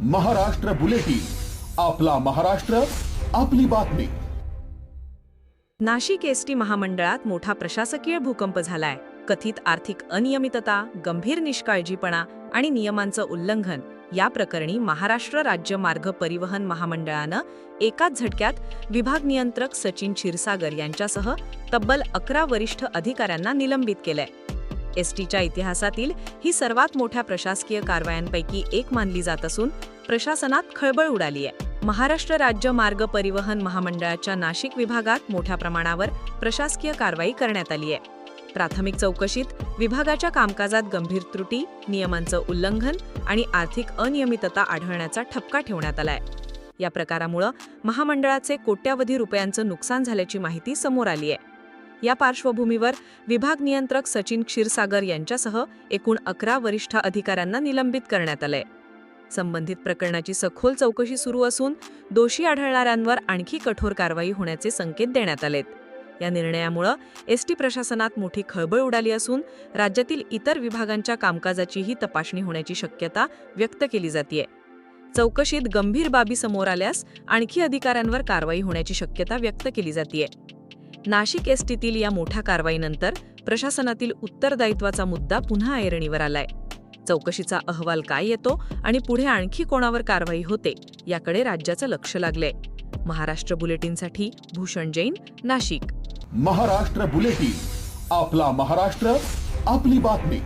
Maharashtra bulletin, आपला महाराष्ट्र, आपली बातमी. नाशिक एसटी महामंडळात मोठा प्रशासकीय भूकंप झालाय. कथित आर्थिक अनियमितता, गंभीर निष्काळजीपणा आणि नियमांचं उल्लंघन या प्रकरणी महाराष्ट्र राज्य मार्ग परिवहन महामंडळानं एकाच झटक्यात विभाग नियंत्रक सचिन क्षीरसागर यांच्यासह तब्बल 11 वरिष्ठ अधिकाऱ्यांना निलंबित केलंय. एसटीच्या इतिहासातील ही सर्वात मोठ्या प्रशासकीय कारवायांपैकी एक मानली जात असून प्रशासनात खळबळ उडाली आहे. महाराष्ट्र राज्य मार्ग परिवहन महामंडळाच्या नाशिक विभागात मोठ्या प्रमाणावर प्रशासकीय कारवाई करण्यात आली आहे. प्राथमिक चौकशीत विभागाच्या कामकाजात गंभीर त्रुटी, नियमांचं उल्लंघन आणि आर्थिक अनियमितता आढळण्याचा ठपका ठेवण्यात आलाय. या प्रकारामुळे महामंडळाचे कोट्यावधी रुपयांचं नुकसान झाल्याची माहिती समोर आली आहे. या पार्श्वभूमीवर विभाग नियंत्रक सचिन क्षीरसागर यांच्यासह एकूण 11 वरिष्ठ अधिकाऱ्यांना निलंबित करण्यात आलंय. संबंधित प्रकरणाची सखोल चौकशी सुरू असून दोषी आढळणाऱ्यांवर आणखी कठोर कारवाई होण्याचे संकेत देण्यात आलेत. या निर्णयामुळे एसटी प्रशासनात मोठी खळबळ उडाली असून राज्यातील इतर विभागांच्या कामकाजाचीही तपासणी होण्याची शक्यता व्यक्त केली जातेय. चौकशीत गंभीर बाबी समोर आल्यास आणखी अधिकाऱ्यांवर कारवाई होण्याची शक्यता व्यक्त केली जातेय. नाशिक एसटीतील या मोठ्या कारवाईनंतर प्रशासनातील उत्तरदायित्वाचा मुद्दा पुन्हा ऐरणीवर आलाय. चौकशीचा अहवाल काय येतो आणि पुढे आणखी कोणावर कारवाई होते याकडे राज्याचं लक्ष लागलंय. महाराष्ट्र बुलेटिनसाठी भूषण जैन, नाशिक. महाराष्ट्र बुलेटिन, आपला महाराष्ट्र, आपली बातमी.